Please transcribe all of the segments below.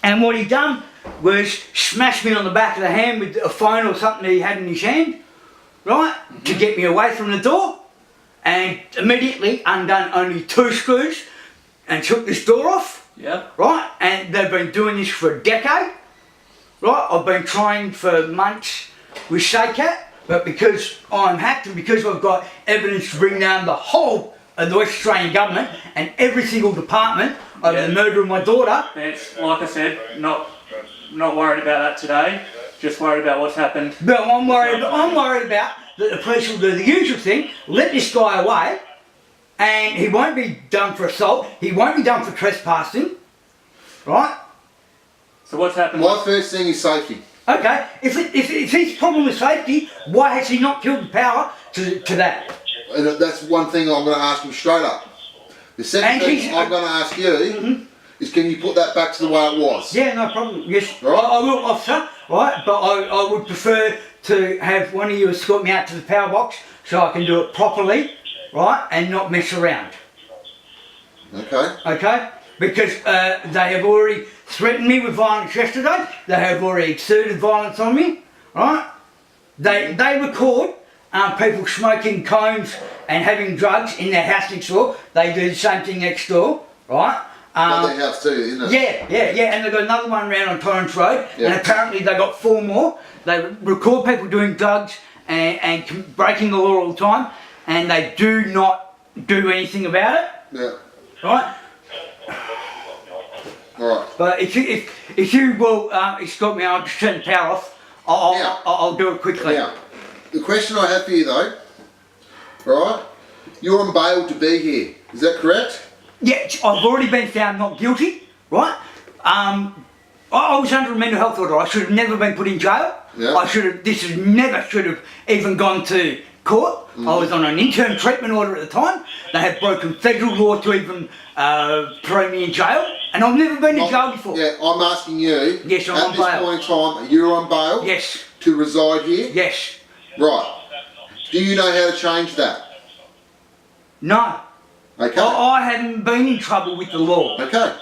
And what he done was smash me on the back of the hand with a phone or something that he had in his hand, right, to get me away from the door, and immediately undone only 2 screws and took this door off, right, and they've been doing this for a decade, right. I've been trying for months with SACAT, but because I'm hacked and because I've got evidence to bring down the whole of the West Australian government and every single department over the murder of my daughter. It's, like I said, not worried about that today, just worried about what's happened. But I'm worried about that the police will do the usual thing, let this guy away, and he won't be done for assault, he won't be done for trespassing, right? So what's happened? My first thing is safety. Okay, if his problem with safety, why has he not killed the power to that? And that's one thing I'm going to ask him straight up. The second thing I'm going to ask you is, can you put that back to the way it was? Yeah, no problem. Yes, right. I will, officer. Right, but I would prefer to have one of you escort me out to the power box so I can do it properly, right, and not mess around. Okay. Okay, because they have already threatened me with violence yesterday. They have already exerted violence on me. Right? They record people smoking cones and having drugs in their house next door. They do the same thing next door, right? Not their house too, isn't it? Yeah, and they've got another one around on Torrance Road, and apparently they got 4 more. They record people doing drugs and breaking the law all the time, and they do not do anything about it. Yeah. Right? Alright. But if you will escort me, I'll just turn the power off. I'll do it quickly. Now, the question I have for you though, right? You're on bail to be here, is that correct? Yeah, I've already been found not guilty, right? I was under a mental health order. I should have never been put in jail. Yeah. This never should have even gone to court. I was on an interim treatment order at the time. They had broken federal law to even throw me in jail, and I've never been in jail before. Yeah, I'm asking you. Yes, I'm on bail. At this point in time, you're on bail. Yes. To reside here. Yes. Right. Do you know how to change that? No. Okay. I haven't been in trouble with the law. Okay.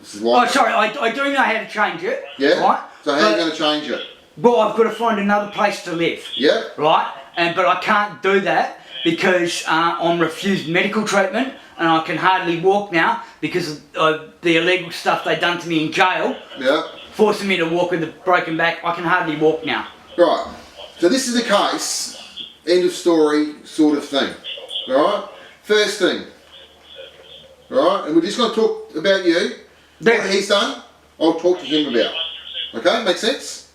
This is why. Oh, sorry, I do know how to change it. Yeah? Right? So how are you going to change it? Well, I've got to find another place to live. Yeah? Right? But I can't do that because I'm refused medical treatment and I can hardly walk now because of the illegal stuff they've done to me in jail. Yeah. Forcing me to walk with a broken back. I can hardly walk now. Right. So this is the case, end of story sort of thing. Alright? First thing. Alright? And we're just going to talk about you. What he's done, I'll talk to him about. Okay? Make sense?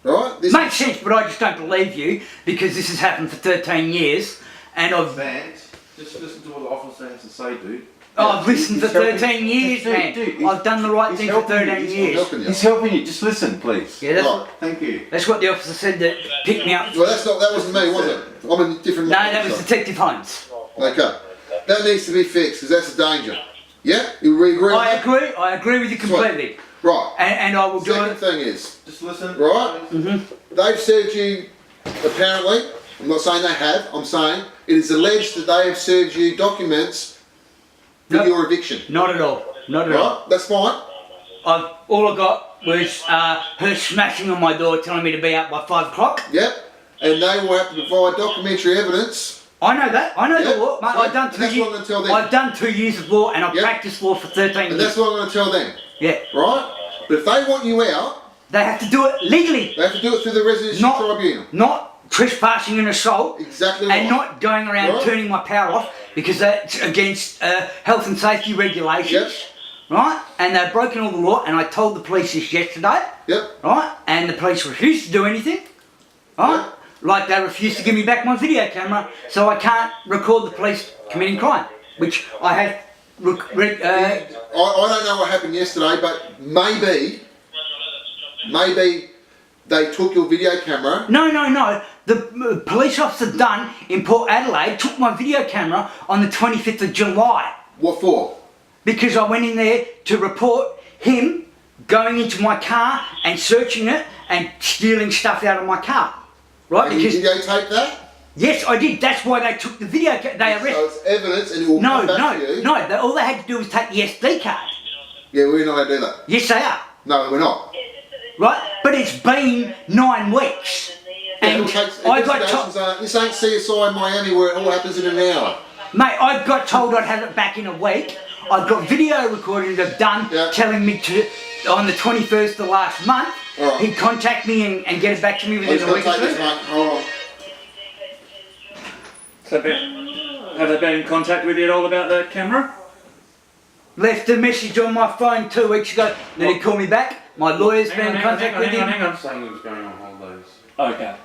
Right? This makes sense, but I just don't believe you because this has happened for 13 years and I've... Vance, just listen to what the officer has to say, dude. Oh, I've listened for 13 years, man. I've done the right thing for 13 years. He's helping you. Just listen, please. Yeah, that's right. what, thank you. That's what the officer said that picked me up. Well, that wasn't me, was it? I'm a different... No, that was Detective Holmes. Okay. That needs to be fixed because that's a danger. Yeah? You agree? I agree with you completely. Right. And I will do Second it. thing is... Just listen. Right? They've served you, apparently, I'm not saying they have, I'm saying it is alleged that they have served you documents for your eviction. Not at all. Not at all. Right? That's fine. All I got was her smashing on my door telling me to be out by 5 o'clock. Yep. And they will have to provide documentary evidence. I know that. I know the law. Mate, So, I've done 2 that's years. what I'm going to tell them. I've done 2 years of law and I've Yep. practiced law for 13 And years. that's what I'm going to tell them. Yeah. Right? But if they want you out, They have to do it legally. they have to do it through the Residential Tribunal. Not trespassing and assault. Exactly right. And not going around turning my power off because that's against health and safety regulations. Yep. Right? And they've broken all the law and I told the police this yesterday. Yep. Right? And the police refused to do anything. Right? Yep. Like they refused to give me back my video camera so I can't record the police committing crime. Which I have... I don't know what happened yesterday, but maybe they took your video camera. No. The police officer Dunn in Port Adelaide took my video camera on the 25th of July. What for? Because I went in there to report him going into my car and searching it and stealing stuff out of my car. Right? And you videotaped that? Yes, I did. That's why they took the video. They arrested. So it's evidence and it will come back to you. No. All they had to do was take the SD card. Yeah, we're not going to do that. Yes, they are. No, we're not. right? But it's been 9 weeks. And I got told, This ain't CSI Miami where it all happens in an hour. mate, I got told I'd have it back in a week. I've got video recordings I've done telling me to, on the 21st of last month, Right. he'd contact me and get it back to me within a week or two. Hold on. So, have they been in contact with you at all about the camera? Left a message on my phone 2 weeks ago, then he called me back. My lawyer's been in contact with him. Hang on. Saying he was going on holidays. Okay.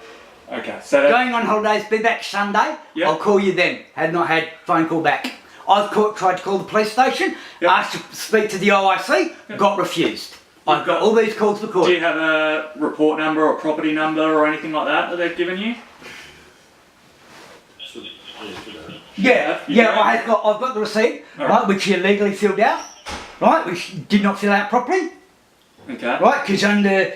Okay. So that, Going on holidays, be back Sunday. Yep. I'll call you then. Had not had phone call back. I've tried to call the police station, Yep. asked to speak to the OIC, got refused. I've got all these calls do recorded. you have a report number or property number or anything like that they've given you? Yeah, I've got the receipt, All right, which you legally filled out, right, which did not fill out properly, Okay. right, because under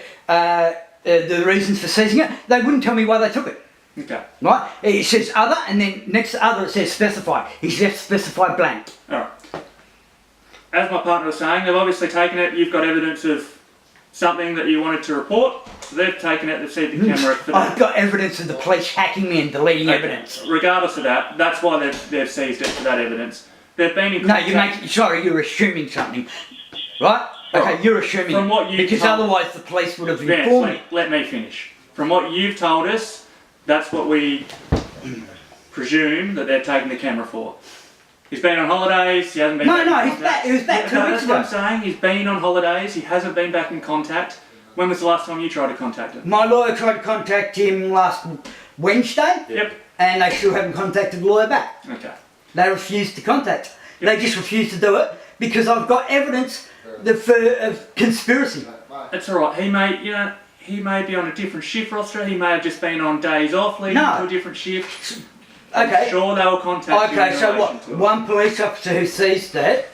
the reasons for seizing it, they wouldn't tell me why they took it, Okay. right. It says other, and then next to other it says specify. He's left specify blank. Alright. As my partner was saying, they've obviously taken it, you've got evidence of something that you wanted to report, so they've taken it, they've seen the camera for I've that. got evidence of the police hacking me and deleting evidence. Regardless of that, that's why they've seized it for that evidence. They've been in No, contact... you're assuming something, right? Okay, Right. you're assuming From what you because told- otherwise the police would have Vance, informed me. let me finish. From what you've told us, that's what we presume that they're taking the camera for. He's been on holidays, he hasn't been back in He's back. He was back 2 weeks That's what I'm ago. saying, he's been on holidays, he hasn't been back in contact. When was the last time you tried to contact him? My lawyer tried to contact him last Wednesday, Yep. and they still haven't contacted the lawyer back. Okay. They refused to contact. They just refused to do it because I've got evidence of conspiracy. That's alright, he may be on a different shift roster, he may have just been on days off leading No. to a different shift. Okay. I'm sure they will contact you Okay, in so relation what? to it. One police officer who seized it,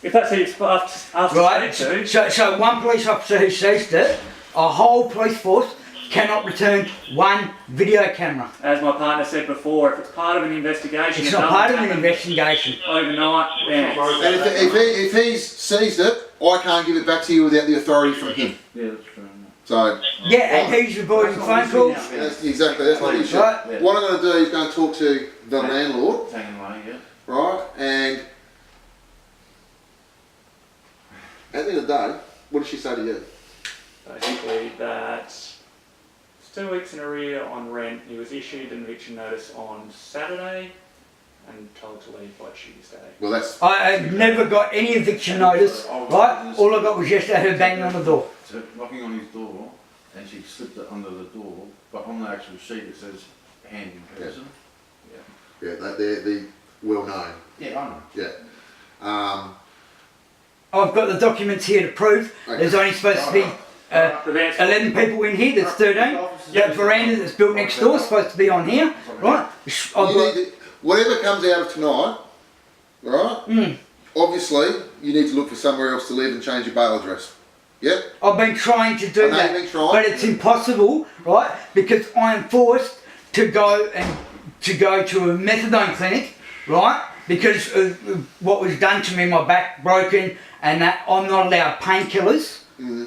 If that's who you're asked right? to speak to, So one police officer who seized it, a whole police force cannot return one video camera. as my partner said before, if it's part of an investigation, It's if not part of an nothing's investigation. happened overnight, then And if he's seized it, I can't give it back to you without the authority from him. Yeah, that's true. So, Yeah, and he's recording phone calls. that's not the issue. Right. What I'm going to do is go and talk to the landlord, Taking away, yeah. right? And at the end of the day, what did she say to you? basically that it's 2 weeks in arrear on rent. He was issued an eviction notice on Saturday and told to leave by Tuesday. Well, that's I never got any eviction notice, right? All I got was yesterday her banging on the door. So knocking on his door, and she slipped it under the door, but on the actual sheet it says hand in person. yeah, they're well known. Yeah, I know. Yeah. I've got the documents here to prove there's only supposed to be 11 people in here, there's 13. That veranda that's built next door is supposed to be on here, right? I've You got, need to, whatever comes out of tonight, right? Obviously, you need to look for somewhere else to live and change your bail address. Yep. I've been trying to do I know that, you've been trying. but it's impossible, right? Because I am forced to go to a methadone clinic, right? Because of what was done to me, my back broken, and that I'm not allowed painkillers,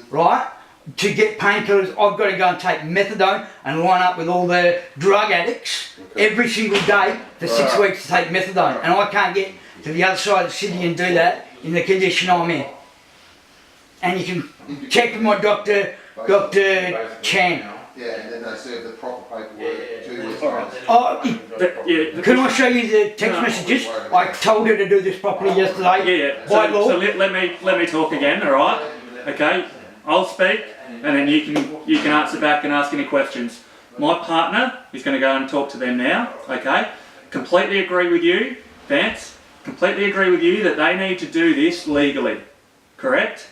right? To get painkillers, I've got to go and take methadone and line up with all the drug addicts every single day for 6 weeks to take methadone, and I can't get to the other side of the city and do that in the condition I'm in. And you can check with my doctor, Dr. Chan. Yeah, and then they serve the proper paperwork 2 weeks. Oh, can I show you the text messages? I told her to do this properly yesterday. Yeah. By So, law. so let me talk again. All right. Okay. I'll speak, and then you can answer back and ask any questions. My partner is going to go and talk to them now. Okay. Completely agree with you, Vance. Completely agree with you that they need to do this legally. Correct?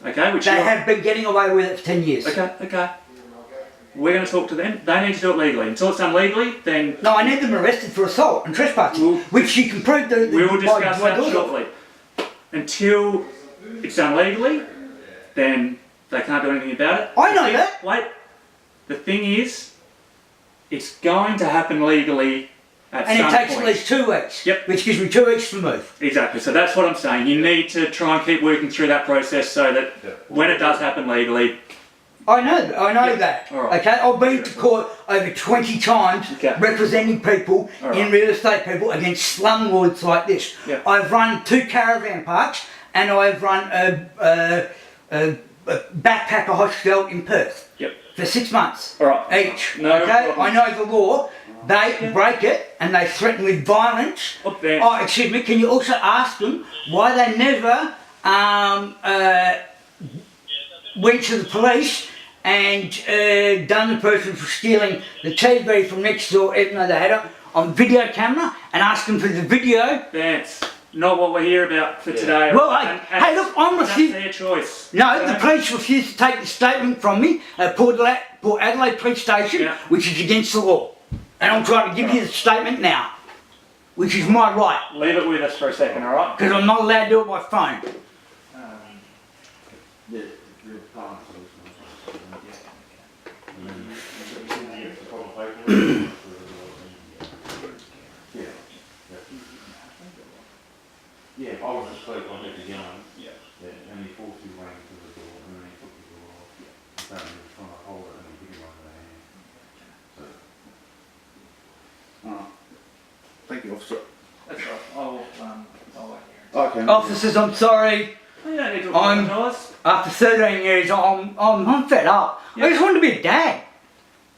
Okay. Which They you're- have been getting away with it for 10 years. Okay. We're going to talk to them. They need to do it legally. Until it's done legally, then No, I need them arrested for assault and trespassing, which you can prove that we will discuss by that law. shortly. Until it's done legally, then they can't do anything about it. I know that. Wait. The thing is, it's going to happen legally at And some it takes point. at least 2 weeks. Yep. Which gives me 2 weeks to move. Exactly. So that's what I'm saying. You need to try and keep working through that process so that when it does happen legally. I know that. All right. Okay, I've been to court over 20 times Okay. representing people All right. in real estate people against slumlords like this. Yeah. I've run 2 caravan parks and I've run a backpacker hostel in Perth Yep. for 6 months All right. each. No okay, problem. I know the law. They break it and they threaten with violence. Up there. Oh, excuse me. Can you also ask them why they never went to the police and done the person for stealing the TV from next door, even though they had it on video camera, and asked them for the video? That's not what we're here about for today. Well, And hey, look, I'm that's refused. their choice. No, the police refused to take the statement from me at Port Adelaide Police Station, Yeah. which is against the law. And I'm trying to give you the statement now, which is my right, Leave it with us for a second, all right? because I'm not allowed to do it by phone. Yeah, your partner. And then you get the proper paperwork. Yeah, I was asleep on it again. Yeah, and he forced his way into the door, and then he took the door off. And apparently he was trying to hold it, and he hit him over the hand. So. Alright. Thank you, officer. That's right. I'll wait Okay. Officers, I'm sorry. here. You don't need to I'm- apologise. After 13 years, I'm fed up. Yeah. I just want to be a dad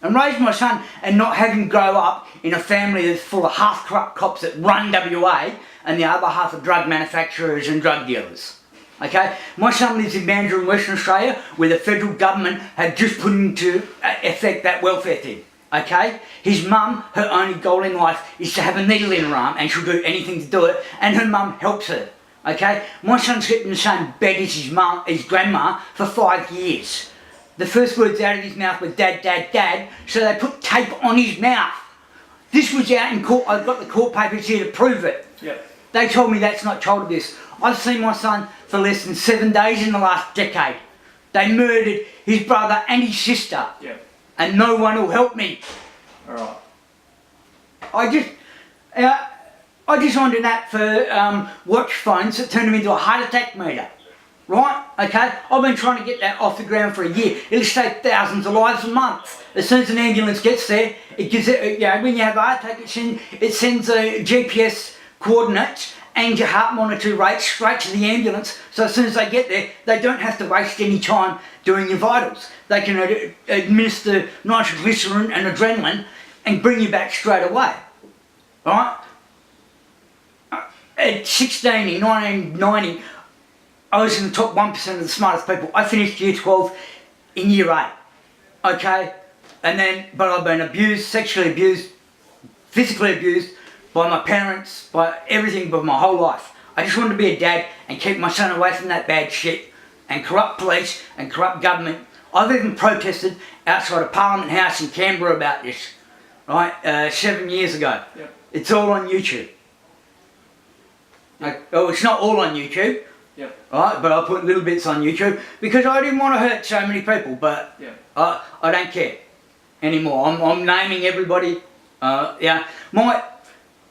and raise my son and not have him grow up in a family that's full of half-corrupt cops that run WA and the other half are drug manufacturers and drug dealers. Okay? My son lives in Mandurah in Western Australia where the federal government had just put into effect that welfare thing. Okay? His mum, her only goal in life is to have a needle in her arm and she'll do anything to do it, and her mum helps her. Okay? My son slept in the same bed as his grandma for 5 years. The first words out of his mouth were dad, dad, dad, so they put tape on his mouth. This was out in court. I've got the court papers here to prove it. Yep. They told me that's not child abuse. I've seen my son for less than 7 days in the last decade. They murdered his brother and his sister, Yep. and no one will help me. All right. I designed an app for watch phones that turned them into a heart attack meter. Right? Okay? I've been trying to get that off the ground for a year. It'll save thousands of lives a month. As soon as an ambulance gets there, it gives it, when you have a heart attack, it sends a GPS coordinates and your heart monitor rates straight to the ambulance. So as soon as they get there, they don't have to waste any time doing your vitals. They can administer nitroglycerin and adrenaline and bring you back straight away. Right? At 16 in 1990, I was in the top 1% of the smartest people. I finished year 12 in year 8. Okay? But I've been abused, sexually abused, physically abused by my parents, by everything, by my whole life. I just wanted to be a dad and keep my son away from that bad shit and corrupt police and corrupt government. I've even protested outside of Parliament House in Canberra about this, right, 7 years ago. Yep. It's all on YouTube. It's not all on YouTube. Yep. Right, but I put little bits on YouTube because I didn't want to hurt so many people, but Yep. I don't care anymore. I'm naming everybody.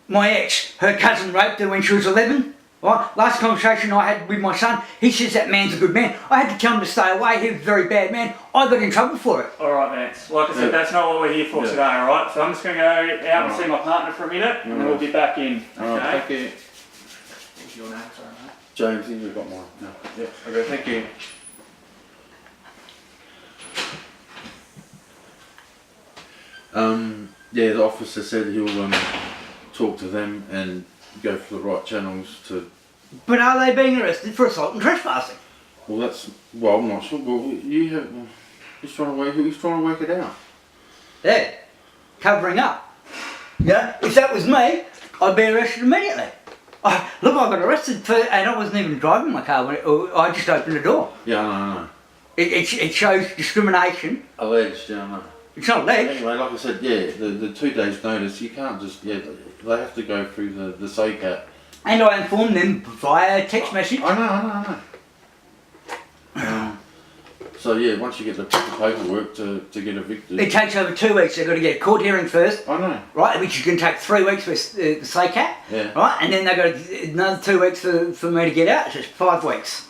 My ex, her cousin raped her when she was 11. Right? Last conversation I had with my son, he says that man's a good man. I had to tell him to stay away. He was a very bad man. I got in trouble for it. All right, Vance. Like I said, that's not what we're here for today, all right? So I'm just going to go out and see my partner for a minute, and then we'll be back in. Okay? Thank you. What's your name, sorry, mate? James, you've got mine. No. Yeah. Okay, thank you. Yeah, the officer said he'll talk to them and go for the right channels to. But are they being arrested for assault and trespassing? Well, I'm not sure. Well, he's trying to work it out. Yeah, covering up. Yeah, if that was me, I'd be arrested immediately. I got arrested and I wasn't even driving my car. I just opened the door. Yeah, I know. It shows discrimination. Alleged, yeah, I know. It's not alleged. Anyway, like I said, yeah, the 2 days notice, you can't just, they have to go through the SACAT. And I informed them via text message. I know. So yeah, once you get the paperwork to get evicted. It takes over 2 weeks. They've got to get a court hearing first, I know. right? Which can take 3 weeks for the SACAT, Yeah. right? And then they've got another 2 weeks for me to get out. So it's 5 weeks.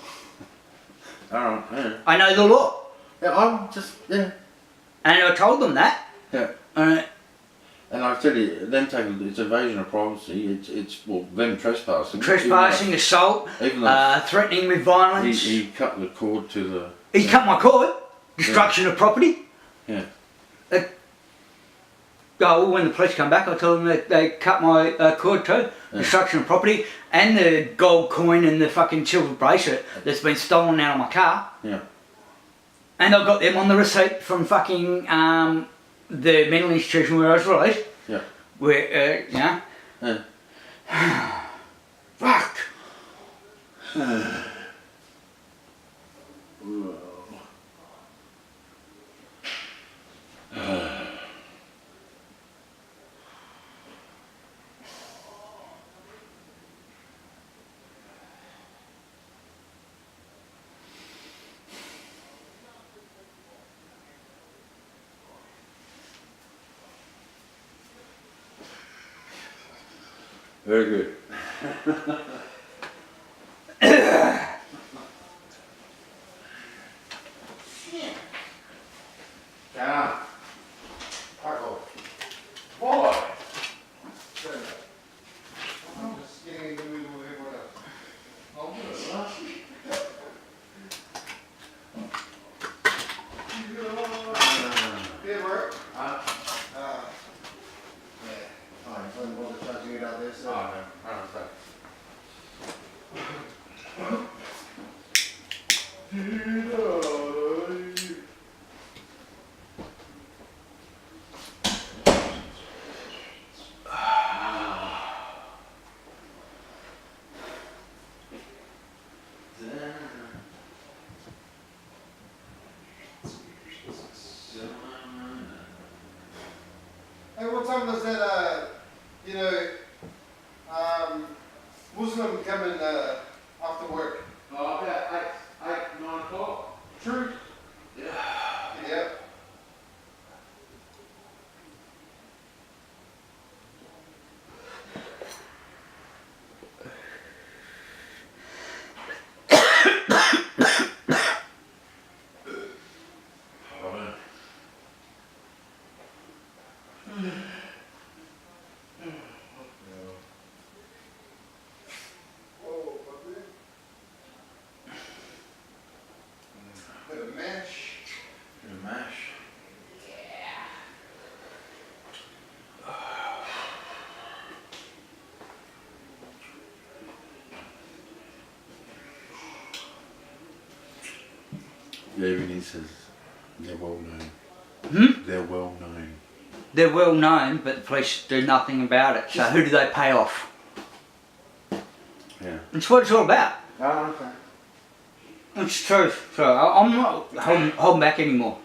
Alright, yeah. I know the law. Yeah, I'm just, yeah. And I told them that. Yeah. And I tell you, them taking, it's evasion of privacy, it's well, them trespassing. Trespassing, assault, even though threatening with violence. he cut the cord to the... He's cut my cord. Destruction of property. Yeah. When the police come back, I tell them that they cut my cord too. Yeah. Destruction of property. And the gold coin and the fucking silver bracelet that's been stolen out of my car. Yeah. And I've got them on the receipt from fucking the mental institution where I was released. Yeah. Where, Yeah. Fuck. Very good. Yeah. Paco. Boy. I'm just getting into the middle of everyone else. Good work. Yeah. Fine. Wasn't bothered touching it out there, so. Hey, what time does that, Muslim come in after work? About 8, 9 o'clock. True. Yeah. Yeah. Bit of mash. Mash. Yeah, even he says they're well known. They're well known. They're well known, but the police do nothing about it. So who do they pay off? Yeah. It's what it's all about. Oh, okay. It's true. So I'm not holding back anymore.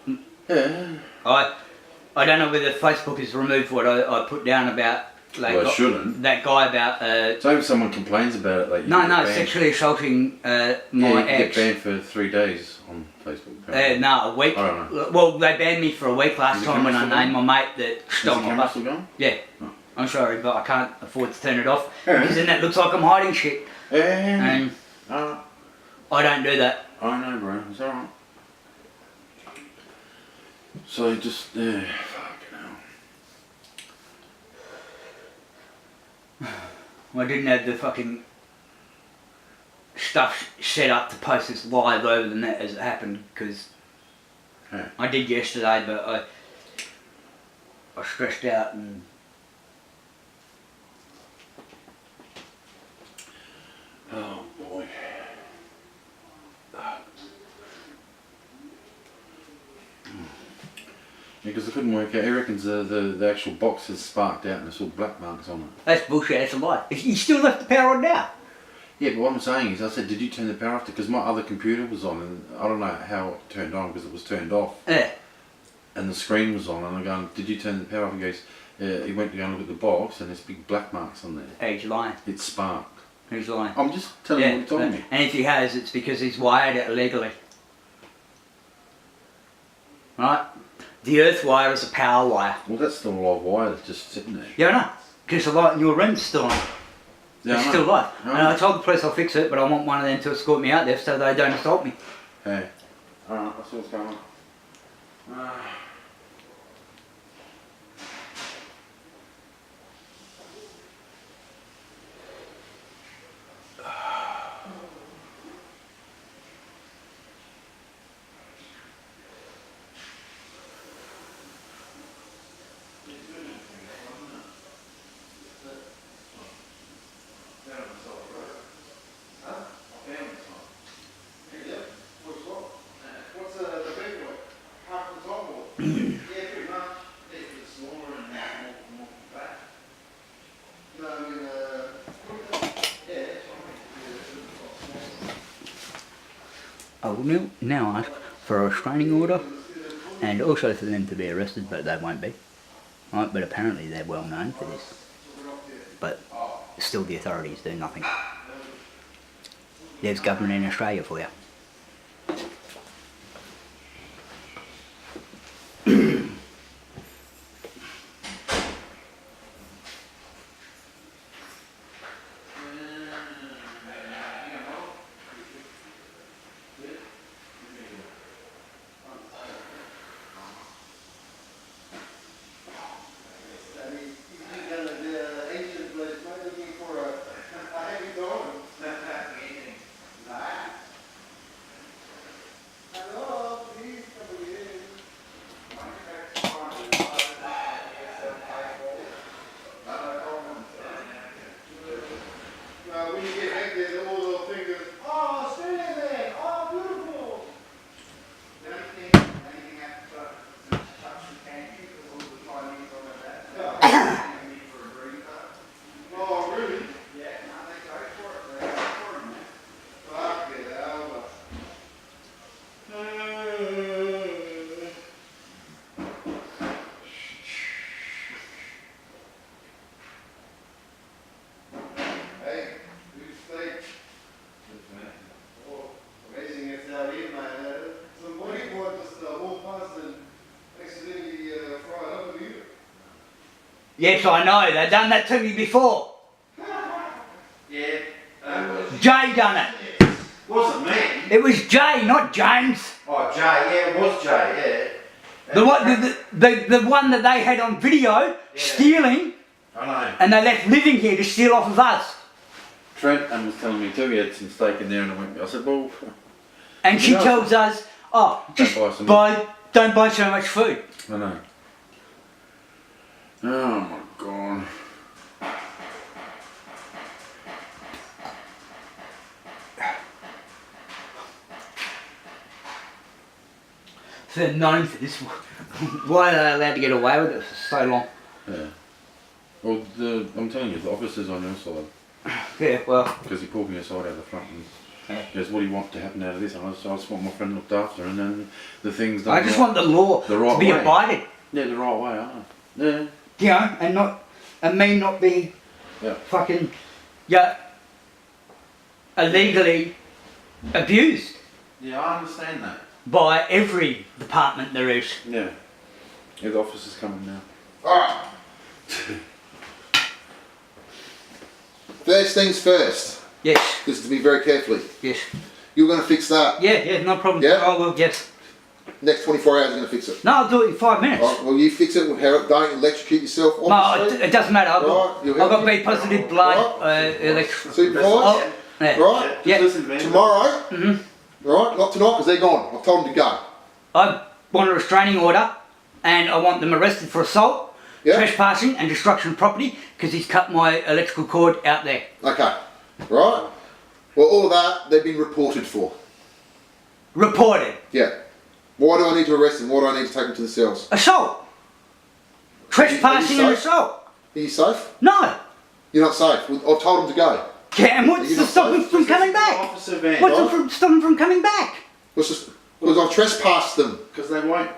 Yeah. I don't know whether Facebook has removed what I put down about Well, it shouldn't. that guy about So if someone complains about it, like you no get banned. sexually assaulting my You ex. get banned for 3 days on Facebook. No, a week. I don't know. Well, they banned me for a week last Is the time when I camera still named my mate that Is stole the my camera bus. still going? Yeah. Oh. I'm sorry, but I can't afford to turn it off Yeah. because then that looks like I'm hiding shit, Yeah. and I don't do that. I know, bro. It's alright. So just, yeah, fucking hell. I didn't have the fucking stuff set up to post this live over the net as it happened because Yeah. I did yesterday, but I stressed out and Oh boy. Because I couldn't work out. He reckons the actual box has sparked out and there's all black marks on it. that's bullshit. That's a lie. You still left the power on now. Yeah, but what I'm saying is, I said, did you turn the power off? Because my other computer was on and I don't know how it turned on because it was turned off. Yeah. And the screen was on and I'm going, did you turn the power off? He goes, he went to go and look at the box and there's big black marks on there. Hey, he's lying. It sparked. He's lying. I'm just telling you what he told me. And if he has, it's because he's wired it illegally. The earth wire is a power wire. Well, that's still a live wire that's just sitting there. Yeah, I know. Because the light in your room's still on. Yeah, It's I still know. live. I And know. I told the police I'll fix it, but I want one of them to escort me out there so they don't assault me. Hey. Alright, let's see what's going on. I will now ask for a restraining order and also for them to be arrested, but they won't be. Right, but apparently they're well known for this. But still the authorities do nothing. There's government in Australia for you. Yes, I know. They've done that to me before. Yeah. Jay done it. Wasn't me. It was Jay, not James. Oh, Jay. Yeah, it was Jay. Yeah. The one that they had on video stealing, I know. and they left living here to steal off of us. Trent was telling me too, he had some steak in there, and I said, well, And she Yeah. tells us, oh, just don't buy so much food. I know. Oh my god. So they're known for this. Why are they allowed to get away with it for so long? Yeah. Well, I'm telling you, the officer's on your side. Yeah, well, Because he pulled me aside out of the front and he goes, what do you want to happen out of this? And I just want my friend looked after, and then the things done I just want the law the right to be way. abided. Yeah, the right way, I know. Yeah. You know, and me not be Yeah. fucking, illegally abused Yeah, I understand that. by every department there is. Yeah. Yeah, the officer's coming now. Alright. First things first. Yes, This is to be very carefully. yes. You're going to fix that. Yeah, no problem. Yeah? Oh, well, yes. Next 24 hours, you're going to fix it. No, I'll do it in 5 minutes. Alright, well, you fix it. Don't electrocute yourself. No, Obviously. it doesn't matter. I've Right, you'll got help B me. positive blood. Supervised. Oh, yeah. Right? Yeah. Just listen to me. Tomorrow. Right? Not tonight because they're gone. I've told them to go. I want a restraining order, and I want them arrested for assault, Yeah? trespassing, and destruction of property because he's cut my electrical cord out there. Okay. Right? Well, all of that, they've been reported for. Reported. Yeah. Why do I need to arrest them? Why do I need to take them to the cells? Assault. Trespassing and safe? assault. Are you safe? No. You're not safe. Well, I've told them to go. Yeah, and what's You're to not stop them safe. from coming back? Officer van. What's Right. to stop them from coming back? Because I've trespassed them. Because they won't.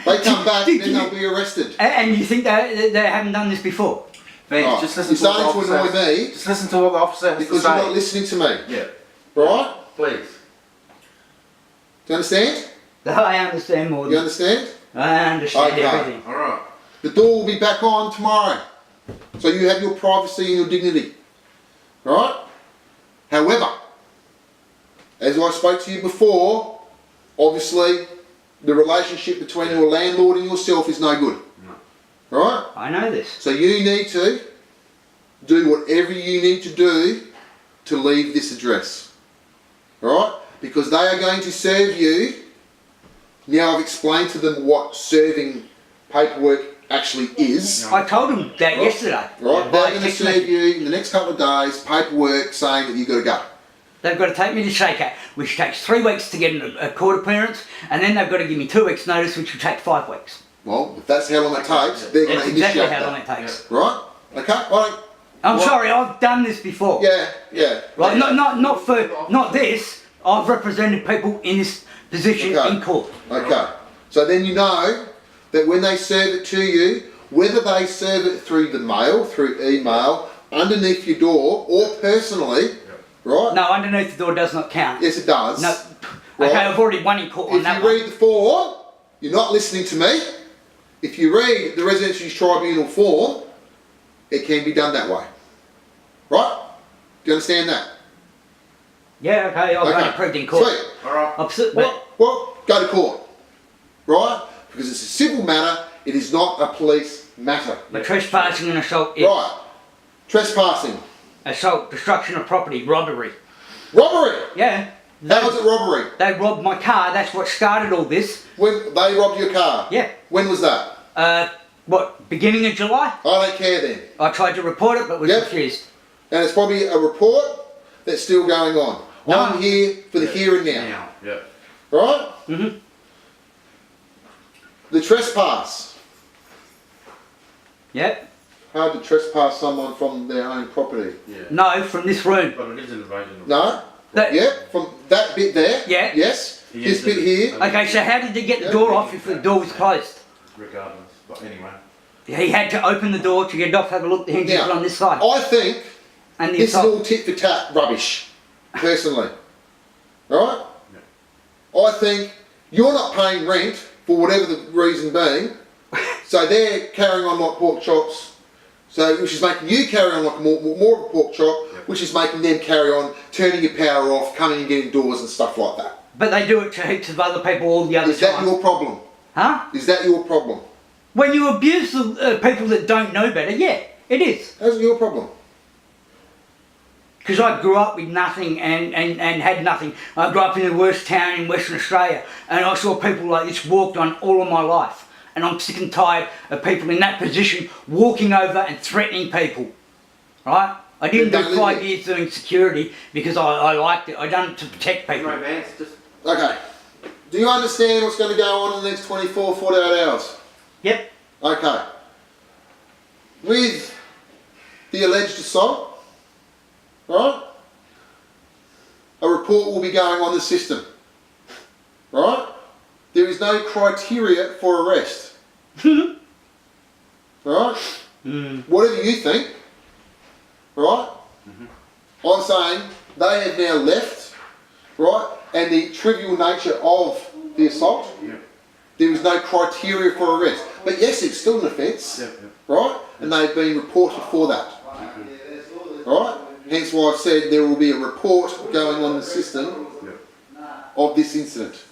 They come back, Did then you- they'll be arrested. And you think they haven't done this before? Van, Right. just listen You're to what the starting to officer annoy me Just listen to what the officer has because to you're say. not listening to me. Yeah. Right? Please. Do you understand? I understand more You than... understand? I understand Okay. everything. Alright. The door will be back on tomorrow. So you have your privacy and your dignity. Right? However, as I spoke to you before, obviously the relationship between your landlord and yourself is no good. No. Right? I know this. So you need to do whatever you need to do to leave this address. Right? Because they are going to serve you. Now I've explained to them what serving paperwork actually is. I told him that yesterday. Right? By They're going to text serve message. you in the next couple of days paperwork saying that you've got to go. They've got to take me to Shaker, which takes 3 weeks to get a court appearance, and then they've got to give me 2 weeks' notice, which will take 5 weeks. Well, if that's how long it takes, they're going That's to exactly initiate how long that. it takes. Right? Okay? Well, I'm sorry, I've done this before. yeah. Right? Not this. I've represented people in this position Okay. in court. Okay. So then you know that when they serve it to you, whether they serve it through the mail, through email, underneath your door, or personally, right? No, underneath the door does not count. Yes, it does. No. Right. Okay, I've already won in court on If that you one. read the form, you're not listening to me. If you read the Residential Tribunal form, it can be done that way. Right? Do you understand that? Yeah, okay, I've got it proved in court. Sweet. Alright. Well, go to court. Right? Because it's a civil matter, it is not a police matter. But trespassing and assault is Right. Trespassing. assault, destruction of property, robbery. Robbery. Yeah. How was it robbery? They robbed my car, that's what started all this. When they robbed your car? Yeah. When was that? Beginning of July? I don't care then. I tried to report it but was Yep. refused. And it's probably a report that's still going on. No. I'm here for the here and now. Now. Yeah. Right? Mm-hmm. The trespass. Yep. Hard to trespass someone from their own property. Yeah. No, from this room. But it is an invasion of... No? That- Yeah, from that bit there. Yeah. Yes. He This bit entered- here. Okay, so how did they get the door off if the door was closed? Regardless. But anyway. He had to open the door to get it off, have a look, the hinges Now, are on this side. I think And the this is assault. all tit for tat rubbish, personally. Right? I think you're not paying rent for whatever the reason being, so they're carrying on like pork chops, so which is making you carry on like more of a pork chop, which is making them carry on, turning your power off, coming and getting doors and stuff like that. But they do it to heaps of other people all the other Is that time. your problem? Huh? Is that your problem? When you abuse the people that don't know better, yeah, it is. How's it your problem? Because I grew up with nothing and had nothing. I grew up in the worst town in Western Australia and I saw people like this walked on all of my life. And I'm sick and tired of people in that position walking over and threatening people. Right? I didn't Then do don't 5 live years doing security because I liked it. I done it to protect people. Anyway, Vance, just... Okay. Do you understand what's going to go on in the next 24, 48 hours? Yep. Okay. With the alleged assault, right? A report will be going on the system, right? There is no criteria for arrest, right? Whatever you think, right? I'm saying they have now left, right? And the trivial nature of the assault, there is no criteria for arrest. But yes, it's still an offence, right? And they've been reported for that, right? Hence why I've said there will be a report going on the system of this incident.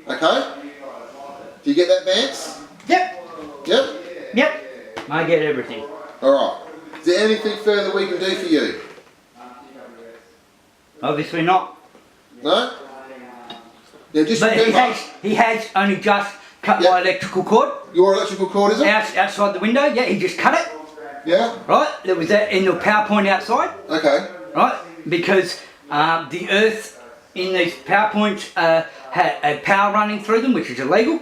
Okay? Do you get that, Vance? Yep. Yep? Yep. I get everything. Alright. Is there anything further we can do for you? Obviously not. No? Now just But remember, he has only just cut my electrical cord your electrical cord, is it? outside the window. Yeah, he just cut it. Yeah? Right? There was that in the power point outside. Okay. Right? Because the earth in these power points had a power running through them, which is illegal.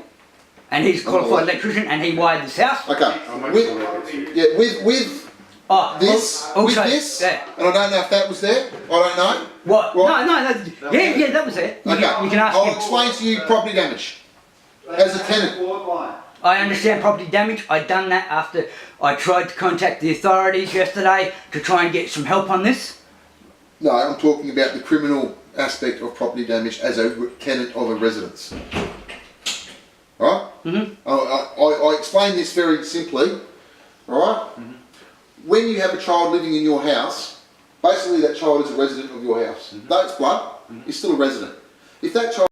And he's a qualified electrician, and he wired this house. Okay. With Oh, this, also, with this, yeah. and I don't know if that was there, I don't know. What? Right. No. Yeah, that was it. You can ask I'll him. explain to you property damage. As a tenant. I understand property damage. I done that after I tried to contact the authorities yesterday to try and get some help on this. No, I'm talking about the criminal aspect of property damage as a tenant of a residence. right? Mm-hmm. I explain this very simply, right? When you have a child living in your house, basically that child is a resident of your house. Though it's blood, it's still a resident. If that child